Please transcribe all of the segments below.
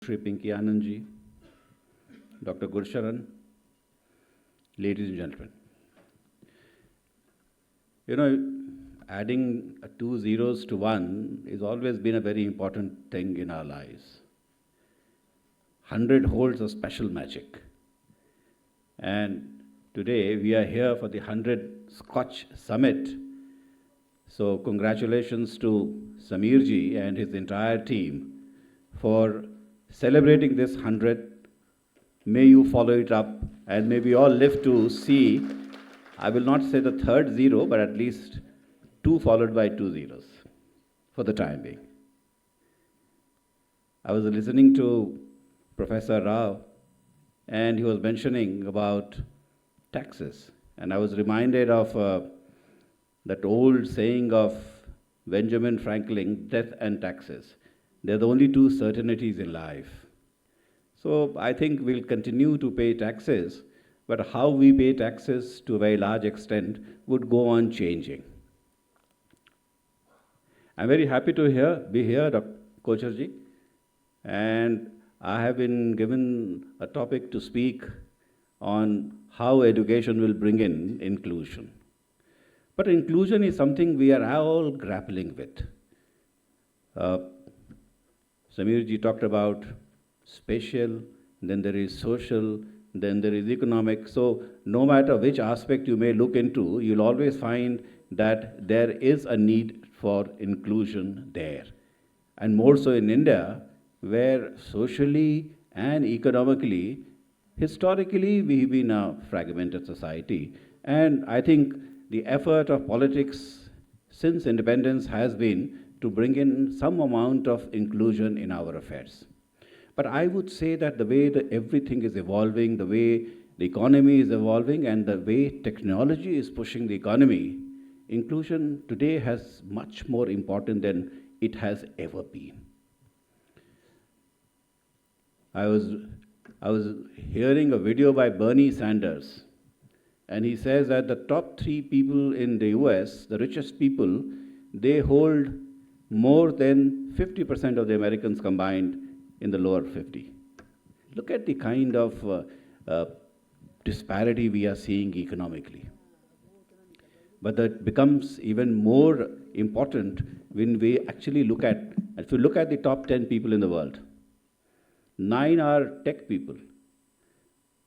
Shri Pinky Anandji, Dr. Gursharan, ladies and gentlemen. You know, adding two zeros to one has always been a very important thing in our lives. 100 holds a special magic. And today we are here for the 100 SKOCH Summit. So congratulations to Sameerji and his entire team for celebrating this 100. May you follow it up and may we all live to see, I will not say the third zero, but at least 2 followed by 2 zeros for the time being. I was listening to Professor Rao and he was mentioning about taxes. And I was reminded of that old saying of Benjamin Franklin, death and taxes. They're the only two certainties in life. So I think we'll continue to pay taxes, but how we pay taxes to a very large extent would go on changing. I'm very happy to be here, Dr. Kocharji, and I have been given a topic to speak on how education will bring in inclusion. But inclusion is something we are all grappling with. Sameerji talked about spatial, then there is social, then there is economic. So no matter which aspect you may look into, you'll always find that there is a need for inclusion there. And more so in India, where socially and economically, historically, we've been a fragmented society. And I think the effort of politics since independence has been to bring in some amount of inclusion in our affairs. But I would say that the way that everything is evolving, the way the economy is evolving, and the way technology is pushing the economy, inclusion today has much more important than it has ever been. I was hearing a video by Bernie Sanders, and he says that the top 3 people in the US, the richest people, they hold more than 50% of the Americans combined in the lower 50. Look at the kind of disparity we are seeing economically. But that becomes even more important when we actually look at, if you look at the top 10 people in the world, 9 are tech people.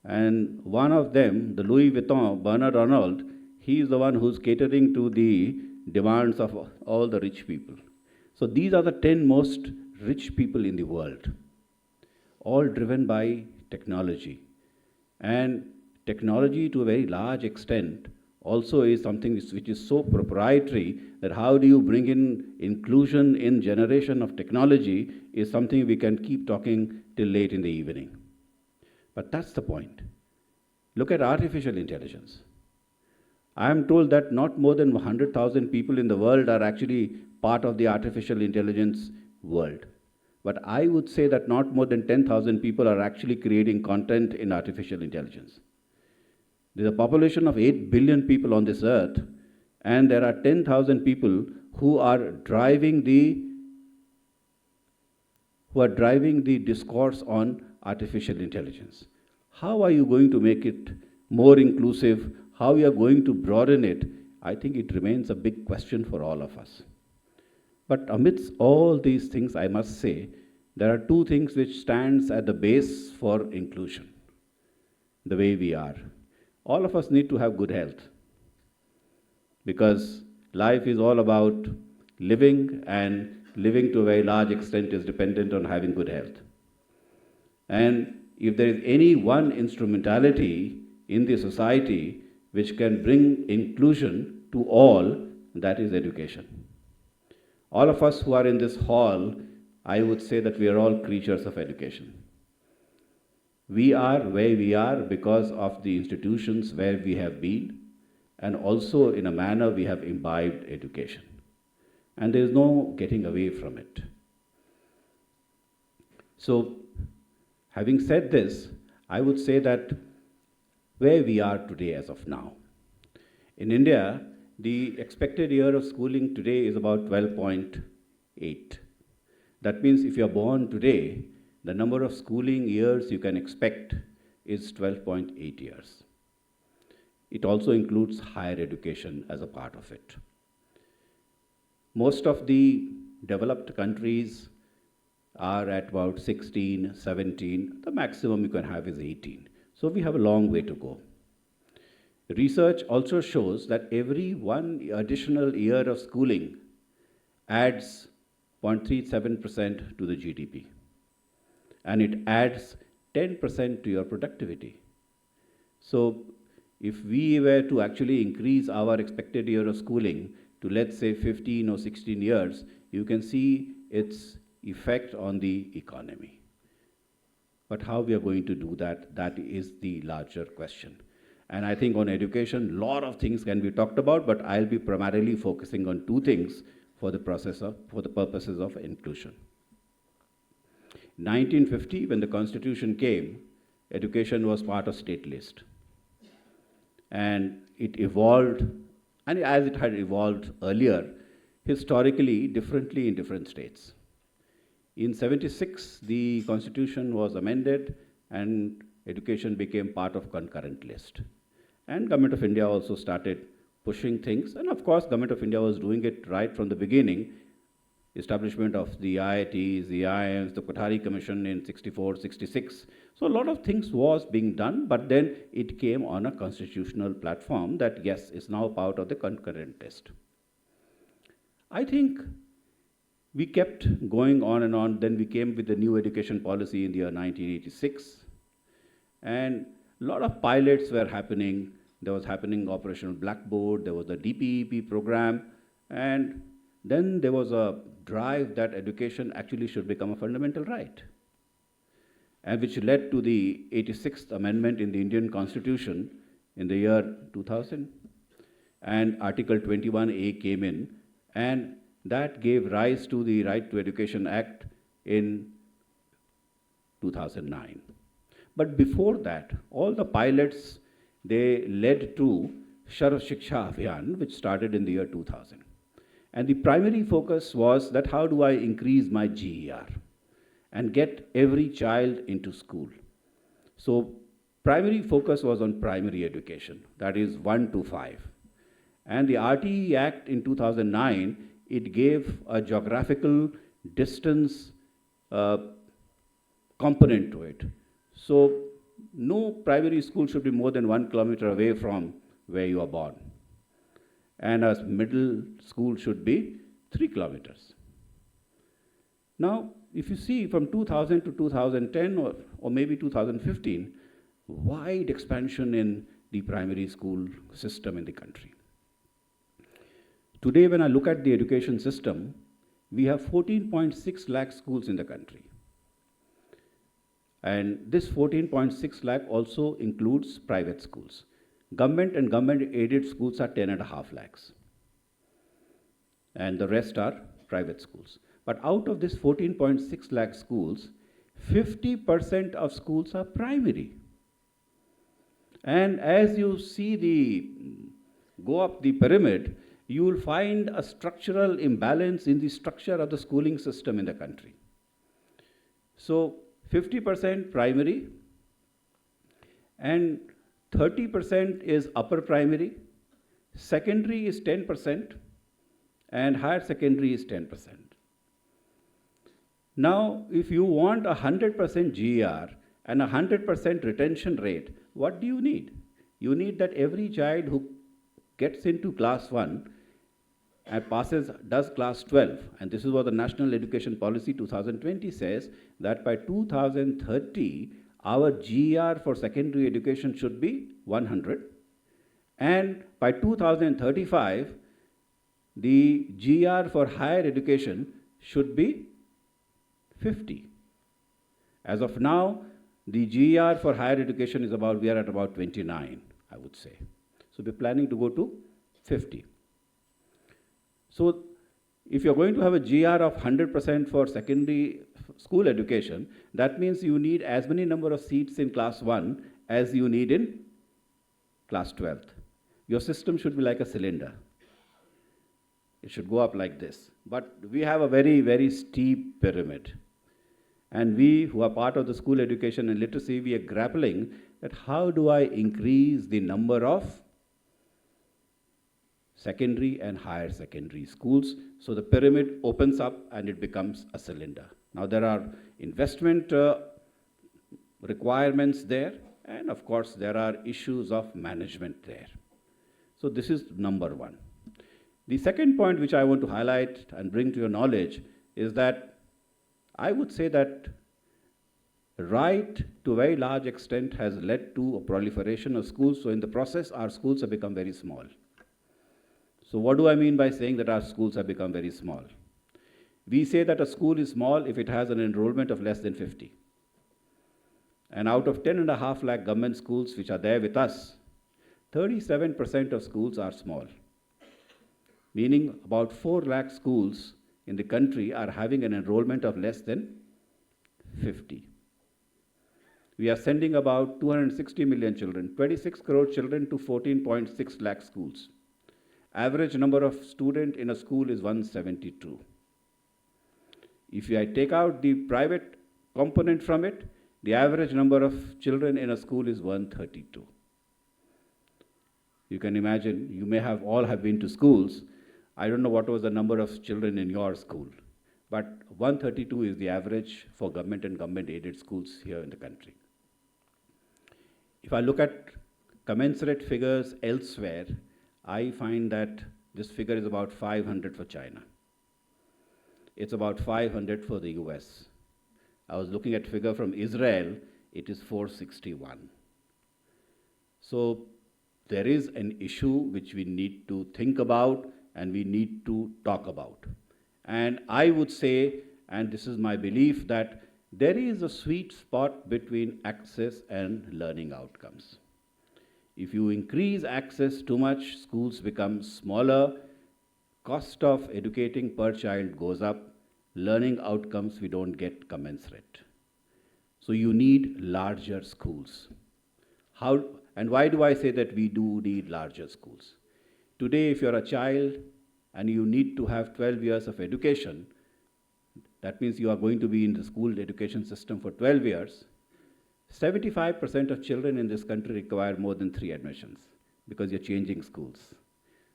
And one of them, the Louis Vuitton, Bernard Arnault, he is the one who's catering to the demands of all the rich people. So these are the 10 most rich people in the world, all driven by technology. And technology, to a very large extent, also is something which is so proprietary that how do you bring in inclusion in generation of technology is something we can keep talking till late in the evening. But that's the point. Look at artificial intelligence. I am told that not more than 100,000 people in the world are actually part of the artificial intelligence world. But I would say that not more than 10,000 people are actually creating content in artificial intelligence. There's a population of 8 billion people on this earth, and there are 10,000 people who are driving the discourse on artificial intelligence. How are you going to make it more inclusive? How you are going to broaden it? I think it remains a big question for all of us. But amidst all these things, I must say, there are 2 things which stands at the base for inclusion, the way we are. All of us need to have good health, because life is all about living, and living to a very large extent is dependent on having good health. And if there is any one instrumentality in the society which can bring inclusion to all, that is education. All of us who are in this hall, I would say that we are all creatures of education. We are where we are because of the institutions where we have been, and also in a manner we have imbibed education. And there is no getting away from it. So, having said this, I would say that where we are today as of now. In India, the expected year of schooling today is about 12.8. That means if you are born today, the number of schooling years you can expect is 12.8 years. It also includes higher education as a part of it. Most of the developed countries are at about 16, 17. The maximum you can have is 18. So we have a long way to go. Research also shows that every one additional year of schooling adds 0.37% to the GDP. And it adds 10% to your productivity. So if we were to actually increase our expected year of schooling to, let's say, 15 or 16 years, you can see its effect on the economy. But how we are going to do that, that is the larger question. And I think on education, a lot of things can be talked about, but I'll be primarily focusing on two things for the purposes of inclusion. 1950, when the Constitution came, education was part of state list. And it evolved, and as it had evolved earlier, historically differently in different states. In 76, the Constitution was amended and education became part of concurrent list. And Government of India also started pushing things. And of course, Government of India was doing it right from the beginning. Establishment of the IITs, the IIMs, the Kothari Commission in 64, 66. So a lot of things was being done, but then it came on a constitutional platform that, yes, is now part of the concurrent list. I think we kept going on and on. Then we came with the new education policy in the year 1986. And a lot of pilots were happening. There was happening Operational Blackboard, there was the DPEP program, and then there was a drive that education actually should become a fundamental right, and which led to the 86th Amendment in the Indian Constitution in the year 2000. And Article 21A came in, and that gave rise to the Right to Education Act in 2009. But before that, all the pilots, they led to Sarv Shiksha Abhiyan, which started in the year 2000. And the primary focus was that how do I increase my GER and get every child into school. So primary focus was on primary education, that is 1 to 5. And the RTE Act in 2009, it gave a geographical distance component to it. So no primary school should be more than 1 kilometer away from where you are born. And a middle school should be 3 kilometers. Now, if you see from 2000 to 2010 or maybe 2015, wide expansion in the primary school system in the country. Today, when I look at the education system, we have 14.6 lakh schools in the country. And this 14.6 lakh also includes private schools. Government and government-aided schools are 10.5 lakhs. And the rest are private schools. But out of this 14.6 lakh schools, 50% of schools are primary. And as you go up the pyramid, you will find a structural imbalance in the structure of the schooling system in the country. So 50% primary, and 30% is upper primary, secondary is 10%, and higher secondary is 10%. Now, if you want 100% GER and 100% retention rate, what do you need? You need that every child who gets into class 1 and does class 12, and this is what the National Education Policy 2020 says, that by 2030, our GER for secondary education should be 100, and by 2035, the GER for higher education should be 50. As of now, the GER for higher education is we are at about 29, I would say. So we're planning to go to 50. So if you're going to have a GER of 100% for secondary school education, that means you need as many number of seats in class 1 as you need in class 12th. Your system should be like a cylinder. It should go up like this. But we have a very, very steep pyramid. And we who are part of the school education and literacy, we are grappling that how do I increase the number of secondary and higher secondary schools so the pyramid opens up and it becomes a cylinder. Now there are investment requirements there, and of course there are issues of management there. So this is number one. The second point which I want to highlight and bring to your knowledge is that I would say that right to a very large extent has led to a proliferation of schools. So in the process, our schools have become very small. So what do I mean by saying that our schools have become very small? We say that a school is small if it has an enrollment of less than 50. And out of 10.5 lakh government schools which are there with us, 37% of schools are small. Meaning about 4 lakh schools in the country are having an enrollment of less than 50. We are sending about 260 million children, 26 crore children to 14.6 lakh schools. Average number of students in a school is 172. If I take out the private component from it, the average number of children in a school is 132. You can imagine, you may have all have been to schools. I don't know what was the number of children in your school, but 132 is the average for government and government-aided schools here in the country. If I look at commensurate figures elsewhere, I find that this figure is about 500 for China. It's about 500 for the US. I was looking at figure from Israel, it is 461. So there is an issue which we need to think about and we need to talk about. And I would say, and this is my belief, that there is a sweet spot between access and learning outcomes. If you increase access too much, schools become smaller, cost of educating per child goes up, learning outcomes we don't get commensurate. So you need larger schools. How, and why do I say that we do need larger schools? Today, if you're a child and you need to have 12 years of education, that means you are going to be in the school education system for 12 years. 75% of children in this country require more than 3 admissions because you're changing schools.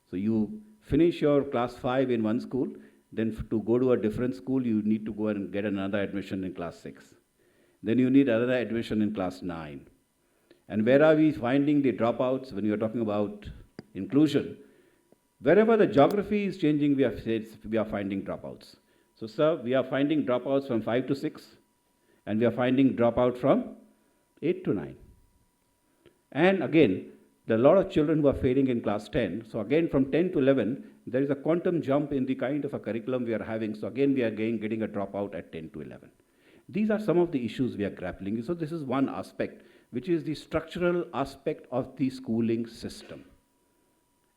So you finish your class 5 in one school, then to go to a different school, you need to go and get another admission in class 6. Then you need another admission in class 9. And where are we finding the dropouts when you're talking about inclusion? Wherever the geography is changing, we are finding dropouts. So, sir, we are finding dropouts from 5 to 6, and we are finding dropout from 8 to 9. And again, there are a lot of children who are failing in class 10. So again, from 10 to 11, there is a quantum jump in the kind of a curriculum we are having. So again, we are getting a dropout at 10 to 11. These are some of the issues we are grappling with. So this is one aspect, which is the structural aspect of the schooling system.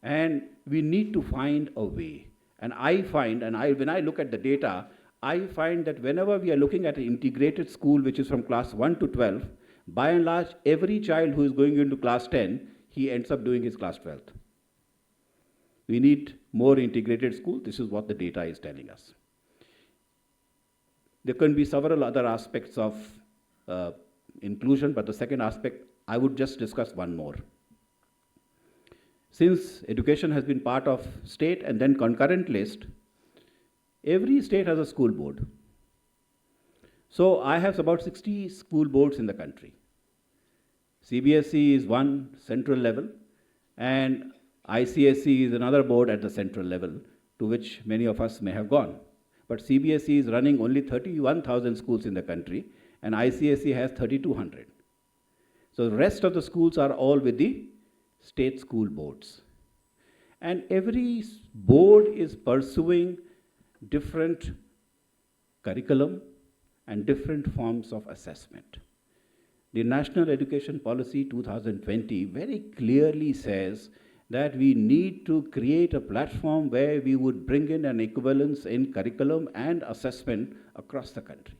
And we need to find a way. And I find, when I look at the data, I find that whenever we are looking at an integrated school, which is from class 1 to 12, by and large, every child who is going into class 10, he ends up doing his class 12th. We need more integrated school. This is what the data is telling us. There can be several other aspects of inclusion, but the second aspect, I would just discuss one more. Since education has been part of state and then concurrent list, every state has a school board. So I have about 60 school boards in the country. CBSE is one central level, and ICSE is another board at the central level, to which many of us may have gone. But CBSE is running only 31,000 schools in the country, and ICSE has 3,200. So the rest of the schools are all with the state school boards. And every board is pursuing different curriculum and different forms of assessment. The National Education Policy 2020 very clearly says that we need to create a platform where we would bring in an equivalence in curriculum and assessment across the country.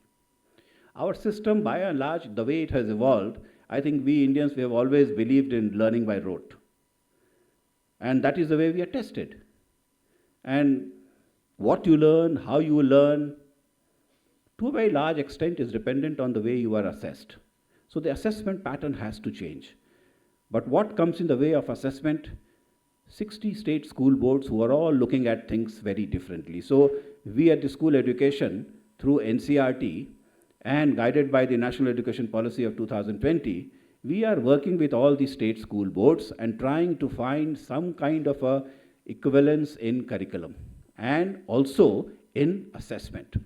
Our system, by and large, the way it has evolved, I think we Indians, we have always believed in learning by rote. And that is the way we are tested. And what you learn, how you learn, to a very large extent is dependent on the way you are assessed. So the assessment pattern has to change. But what comes in the way of assessment? 60 state school boards who are all looking at things very differently. So we at the school education, through NCRT and guided by the National Education Policy of 2020, we are working with all the state school boards and trying to find some kind of a equivalence in curriculum and also in assessment.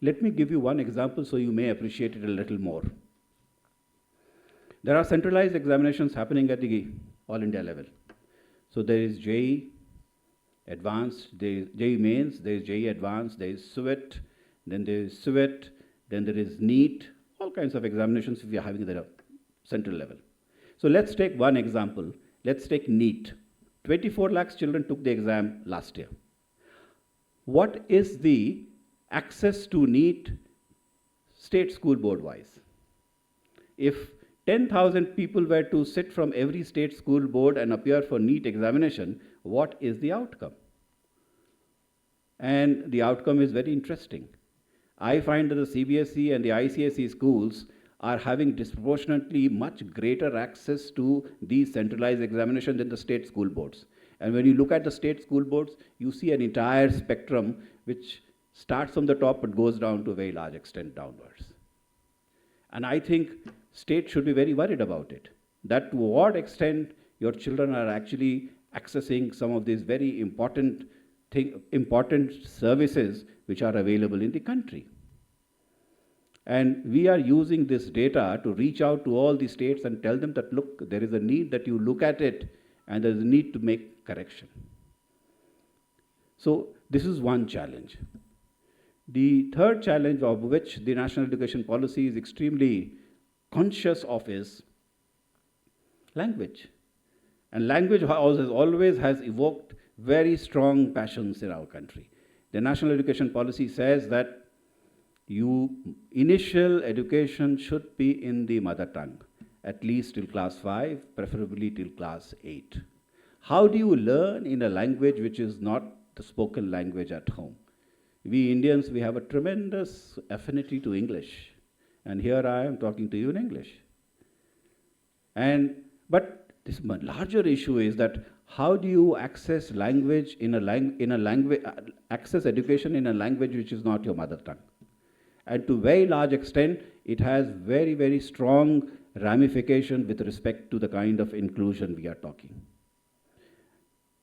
Let me give you one example so you may appreciate it a little more. There are centralized examinations happening at the All India level. So there is JEE Advanced, there is JEE Mains, there is JEE Advanced, there is SUET, then there is SUET, then there is NEET, all kinds of examinations we are having at the central level. So let's take one example. Let's take NEET. 24 lakhs children took the exam last year. What is the access to NEET state school board wise? If 10,000 people were to sit from every state school board and appear for NEET examination, what is the outcome? And the outcome is very interesting. I find that the CBSE and the ICSE schools are having disproportionately much greater access to these centralized examinations than the state school boards. And when you look at the state school boards, you see an entire spectrum which starts from the top but goes down to a very large extent downwards. And I think state should be very worried about it, that to what extent your children are actually accessing some of these very important services which are available in the country. And we are using this data to reach out to all the states and tell them that, look, there is a need that you look at it and there is a need to make correction. So this is one challenge. The third challenge of which the National Education Policy is extremely conscious of is language. And language always has evoked very strong passions in our country. The National Education Policy says that initial education should be in the mother tongue, at least till class 5, preferably till class 8. How do you learn in a language which is not the spoken language at home? We Indians, we have a tremendous affinity to English. And here I am talking to you in English. But this larger issue is that how do you access language access education in a language which is not your mother tongue? And to very large extent, it has very, very strong ramification with respect to the kind of inclusion we are talking.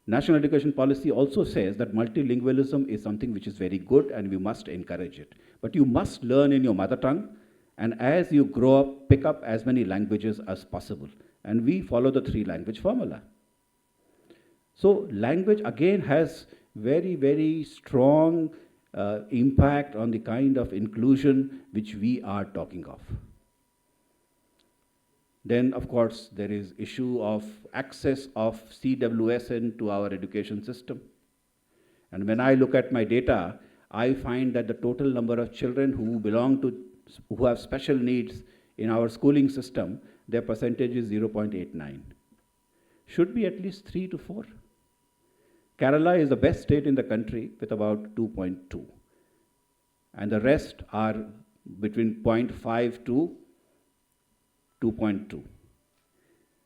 National Education Policy also says that multilingualism is something which is very good and we must encourage it. But you must learn in your mother tongue, and as you grow up, pick up as many languages as possible. And we follow the 3-language formula. So language again has very, very strong impact on the kind of inclusion which we are talking of. Then, of course, there is issue of access of CWSN to our education system. And when I look at my data, I find that the total number of children who have special needs in our schooling system, their percentage is 0.89. Should be at least 3 to 4. Kerala is the best state in the country with about 2.2. And the rest are between 0.5 to 2.2.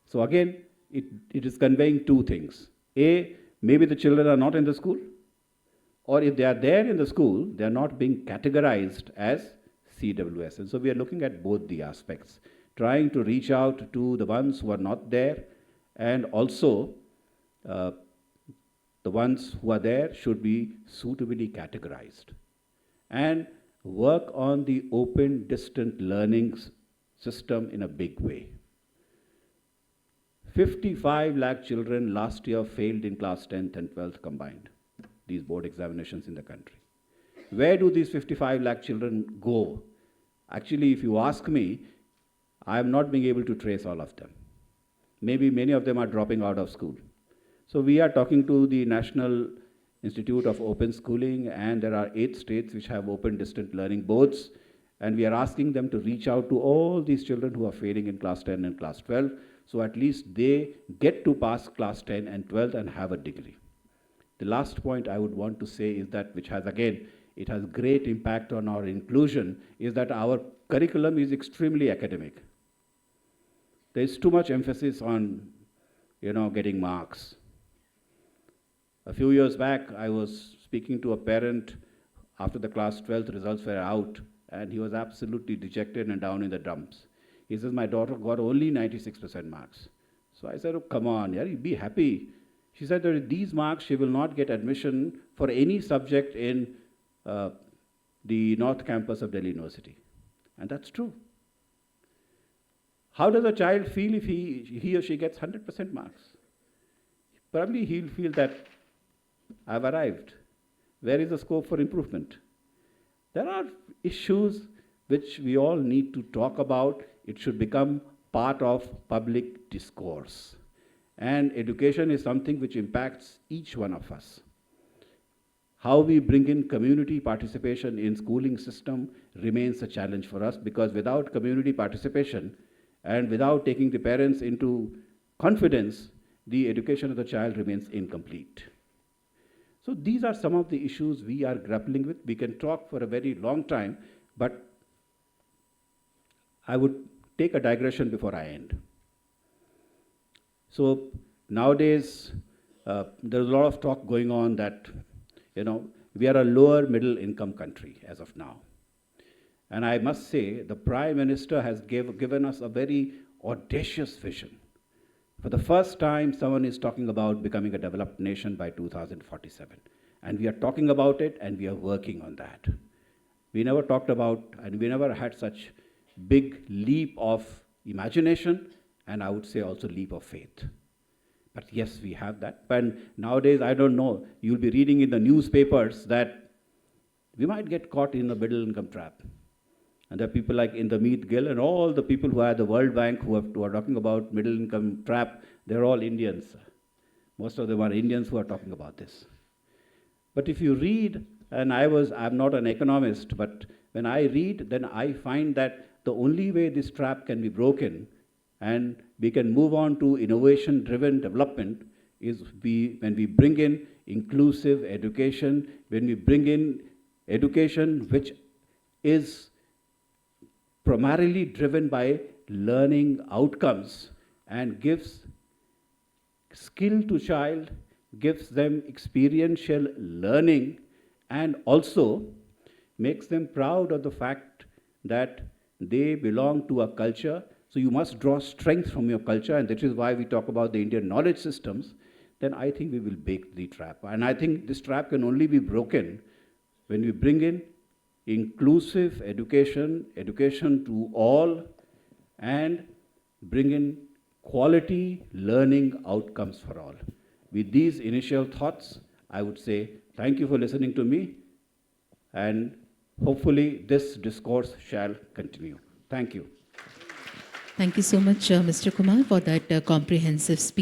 So again, it is conveying two things. A, maybe the children are not in the school, or if they are there in the school, they are not being categorized as CWS. And so we are looking at both the aspects, trying to reach out to the ones who are not there, and also the ones who are there should be suitably categorized. And work on the open distant learning system in a big way. 55 lakh children last year failed in class 10th and 12th combined, these board examinations in the country. Where do these 55 lakh children go? Actually, if you ask me, I am not being able to trace all of them. Maybe many of them are dropping out of school. So we are talking to the National Institute of Open Schooling, and there are 8 states which have open distant learning boards, and we are asking them to reach out to all these children who are failing in class 10 and class 12, so at least they get to pass class 10 and 12 and have a degree. The last point I would want to say is that, which has again it has great impact on our inclusion, is that our curriculum is extremely academic. There is too much emphasis on, getting marks. A few years back, I was speaking to a parent after the class 12th results were out, and he was absolutely dejected and down in the dumps. He says, my daughter got only 96% marks. So I said, oh, come on, yeah, be happy. She said that with these marks, she will not get admission for any subject in the North Campus of Delhi University. And that's true. How does a child feel if he or she gets 100% marks? Probably he'll feel that I've arrived. Where is the scope for improvement? There are issues which we all need to talk about. It should become part of public discourse. And education is something which impacts each one of us. How we bring in community participation in schooling system remains a challenge for us, because without community participation and without taking the parents into confidence, the education of the child remains incomplete. So these are some of the issues we are grappling with. We can talk for a very long time, but I would take a digression before I end. So nowadays, there's a lot of talk going on that, we are a lower middle income country as of now. And I must say, the Prime Minister has given us a very audacious vision. For the first time, someone is talking about becoming a developed nation by 2047. And we are talking about it, and we are working on that. We never talked about, and we never had such big leap of imagination, and I would say also leap of faith. But yes, we have that. And nowadays, I don't know, you'll be reading in the newspapers that we might get caught in the middle income trap. And there are people like Indermeet Gill and all the people who are at the World Bank who are talking about middle income trap. They're all Indians. Most of them are Indians who are talking about this. But if you read, and I'm not an economist, but when I read, then I find that the only way this trap can be broken and we can move on to innovation-driven development is when we bring in inclusive education, when we bring in education which is primarily driven by learning outcomes and gives skill to child, gives them experiential learning, and also makes them proud of the fact that they belong to a culture. So you must draw strength from your culture, and that is why we talk about the Indian knowledge systems. Then I think we will break the trap. And I think this trap can only be broken when we bring in inclusive education, education to all, and bring in quality learning outcomes for all. With these initial thoughts, I would say thank you for listening to me, and hopefully this discourse shall continue. Thank you. Thank you so much, Mr. Kumar, for that comprehensive speech.